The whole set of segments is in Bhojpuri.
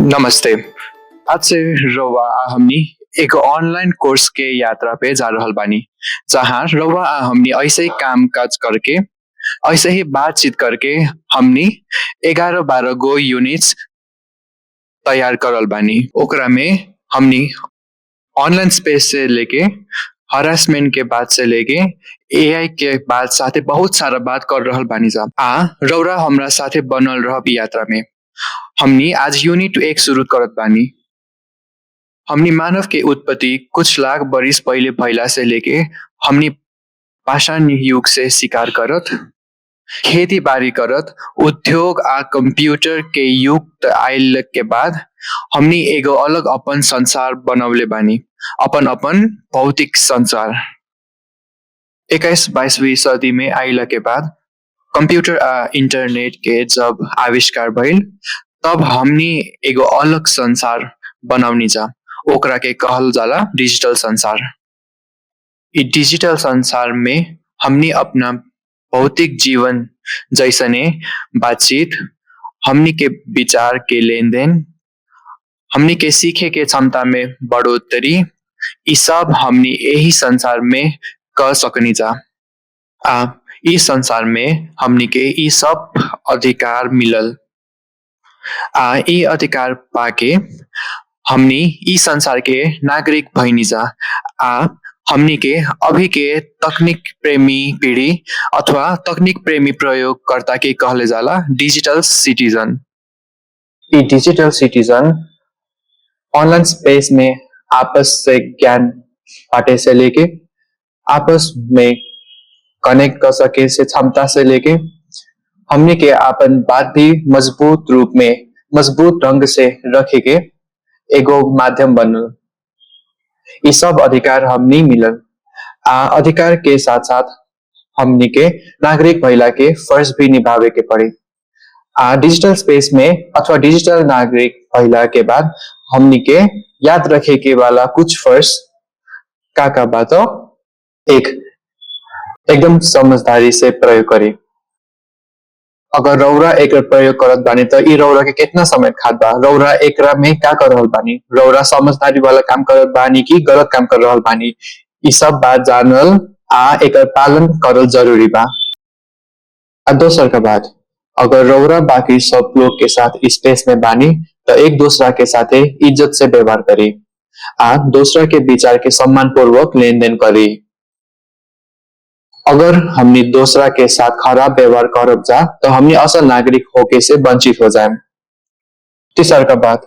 नमस्ते। आज से रउआ आ हमनी एक ऑनलाइन कोर्स के यात्रा पे जा रहल बानी, जहाँ रउआ आ हमनी ऐसे ही काम काज करके, ऐसे ही बातचीत करके हमनी 11-12 गो यूनिट्स तैयार करल बानी। ओकरा में हमनी ऑनलाइन स्पेस से लेके हरासमेंट के बात से लेके एआई के बात साथे बहुत सारा बात कर रहल बानी जा। रउरा हमरा साथे बनल रहब इ यात्रा में। हमनी आज यूनिट 1 शुरू करत बानी। हमनी मानव के उत्पत्ति कुछ लाख बरिस पहिले भइला से लेके हमनी पाषाण युग से शिकार करत, खेती बाड़ी करत, उद्योग आ कंप्यूटर के युग आइल के बाद हमनी एगो अलग अपन संसार बनवले बानी, अपन अपन भौतिक संसार। 21-22वीं सदी में आइला के बाद कंप्यूटर आ इंटरनेट के जब आविष्कार भइल, तब हमनी एगो अलग संसार बनौनी जा। ओकरा के कहल जाला डिजिटल संसार। इ डिजिटल संसार में हमनी अपना भौतिक जीवन जैसने बातचीत, हमनी के विचार के लेन देन, हमनी के सीखे के क्षमता में बढ़ोतरी, इ सब हमनी यही संसार में कर सकनी जा। इ संसार में हमनी के इ सब अधिकार मिलल। इ अधिकार पाके हमनी इ संसार के नागरिक भइनी जा। हमनी के अभी के तकनीक प्रेमी पीढ़ी अथवा तकनीक प्रेमी प्रयोगकर्ता के कहले जाला डिजिटल सिटीजन। इ डिजिटल सिटीजन ऑनलाइन स्पेस में आपस से ज्ञान बांटे से लेके, आपस में कनेक्ट कर सके से क्षमता से लेके, हमनी के अपन बात भी मजबूत रूप में, मजबूत ढंग से रखे के एगो माध्यम बनल। इ सब अधिकार हमनी मिलल। अधिकार के साथ साथ हमनी के नागरिक भइला के फर्ज भी निभावे के पड़ी। डिजिटल स्पेस में अथवा डिजिटल नागरिक भइला के बाद हमनी के याद रखे के वाला कुछ फर्ज का बा तो एक, एकदम समझदारी से प्रयोग करी। अगर रउरा एकर प्रयोग करत बानी त इ रउरा के कितना समय खात बा, रउरा एकरा में का कर रहल बानी, रउरा समझदारी वाला काम करत बानी कि गलत काम कर रहल बानी, इ सब बात जानल एकर पालन करल जरूरी बा। दोसर का बात, अगर रउरा बाकी सब लोग के साथ स्पेस में बानी तो एक दूसरा के साथे इज्जत से व्यवहार करी। दूसरा के विचार के सम्मान पूर्वक लेन देन करी। अगर हमनी दूसरा के साथ खराब व्यवहार करब जा तो हमनी असल नागरिक होके से वंचित हो जाए। तीसर का बात,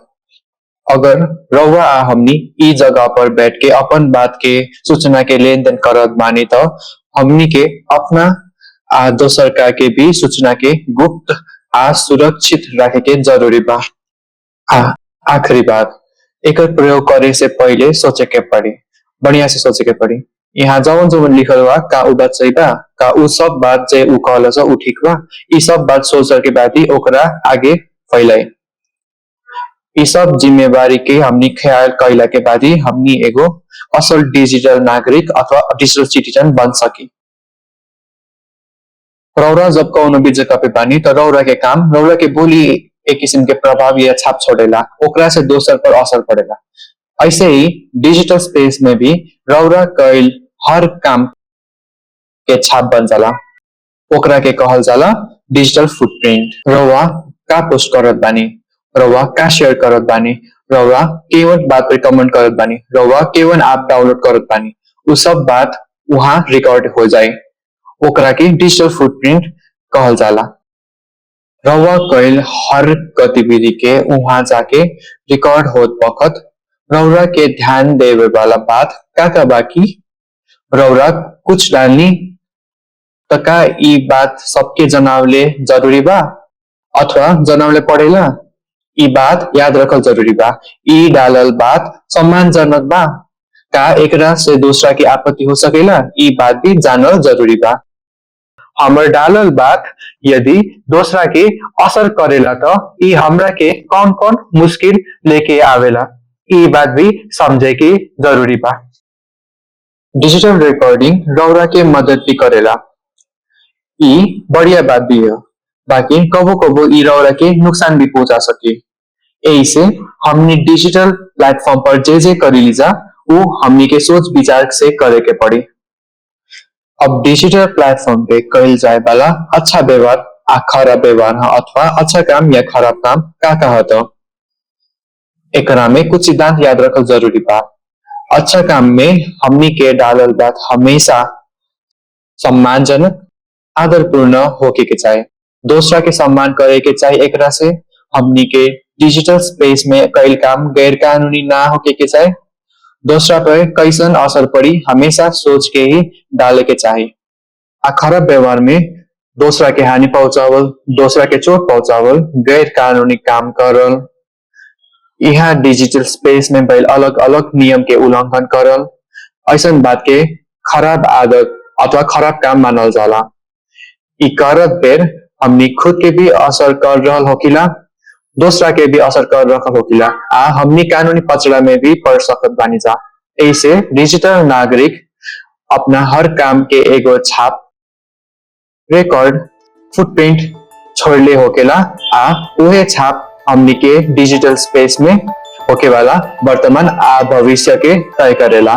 अगर रउआ हमनी इ जगह पर बैठ के अपन बात के सूचना के लेन देन करत बानी तो हमनी के अपना दोसर का के भी सूचना के गुप्त सुरक्षित रखे के जरूरी बा। आखिरी बात, एकर प्रयोग करे से पहले सोचे के पड़ी, बढ़िया से सोचे के पड़ी। यहाँ जवन जवन लिखल बा का उ बात सही बा, का उ सब बात जे उ कहल उ ठीक बा, इ सब बात सोच के बाद ही ओकरा आगे फैलाए। इ सब जिम्मेवारी के हमनी ख्याल कैला के बाद ही हमनी एगो असल डिजिटल नागरिक अथवा डिजिटल सिटीजन बन सकी। रउरा जब कौनो भी जगह पे बानी तो रउरा के काम, रउरा के बोली एक किस्म के प्रभाव या छाप छोड़ेला, ओकरा से दोसर पर असर पड़ेला। ऐसे ही डिजिटल स्पेस में भी रउरा कैल हर काम के छाप बन जाला, ओकरा के कहल जाला डिजिटल फुटप्रिंट। रउआ का पोस्ट करत बानी, रउआ का शेयर करत बानी, रउआ केवन बात पे कमेंट करत बानी, रउआ केवन ऐप डाउनलोड करत बानी, उ सब बात वहां रिकॉर्ड हो जाए, ओकरा के डिजिटल फुटप्रिंट कहल जाला। रउआ कैल हर गतिविधि के वहां जाके रिकॉर्ड होत वक्त रउरा के ध्यान देवे वाला बात का बाकी, रउरा कुछ डालनी तो का इ बात सबके जनावले जरूरी बा अथवा जनावले पड़ेला, इ बात याद रखल जरूरी बा। इ डालल बात सम्मानजनक बा, का एकरा से दूसरा की आपत्ति हो सकेला, इ बात भी जानल जरूरी बा। हमर डालल बात यदि दूसरा के असर करेला तो इ हमरा के कौन कौन मुश्किल लेके आवेला, इ बात भी समझे के जरूरी बा। डिजिटल रिकॉर्डिंग रउरा के मदद भी करेला, इ बढ़िया बात भी है, बाकी कबो कबो इ रउरा के नुकसान भी पहुंचा सके। यही से हमने डिजिटल प्लेटफॉर्म पर जे करी लीजा वो हमनी के सोच विचार से करे के पड़ी। अब डिजिटल प्लेटफॉर्म पे कइल जाए वाला अच्छा व्यवहार आ खराब व्यवहार ह अथवा अच्छा काम या खराब काम का ह त एकरा में कुछ सिद्धांत याद रखल जरूरी बा। अच्छा काम में हमनी के डालल बात हमेशा सम्मानजनक आदरपूर्ण होके के चाहे, दूसरा के सम्मान करे के चाहे। एकरा से हमनी के डिजिटल स्पेस में कई काम गैर कानूनी ना होके के चाहे। दूसरा पे कैसन असर पड़ी हमेशा सोच के ही डाले के चाहे। आ खराब व्यवहार में दूसरा के हानि पहुंचावल, दूसरा के चोट पहुंचावल, गैर कानूनी काम करल, यहाँ डिजिटल स्पेस में भइल अलग अलग नियम के उल्लंघन करल, ऐसन बात के खराब आदत अथवा खराब काम मानल जाला। ई करत बेर हमनी खुद के भी असर कर रहल होकिला, दूसरा के भी असर कर रहल होकिला आ हमनी कानूनी पचड़ा में भी पड़ सकत बानी जा। ऐसे डिजिटल नागरिक अपना हर काम के एगो छाप रिकॉर्ड फुटप्रिंट छोड़ले होकेला आ उहे छाप हमनी के डिजिटल स्पेस में होके वाला वर्तमान आ भविष्य के तय करेला।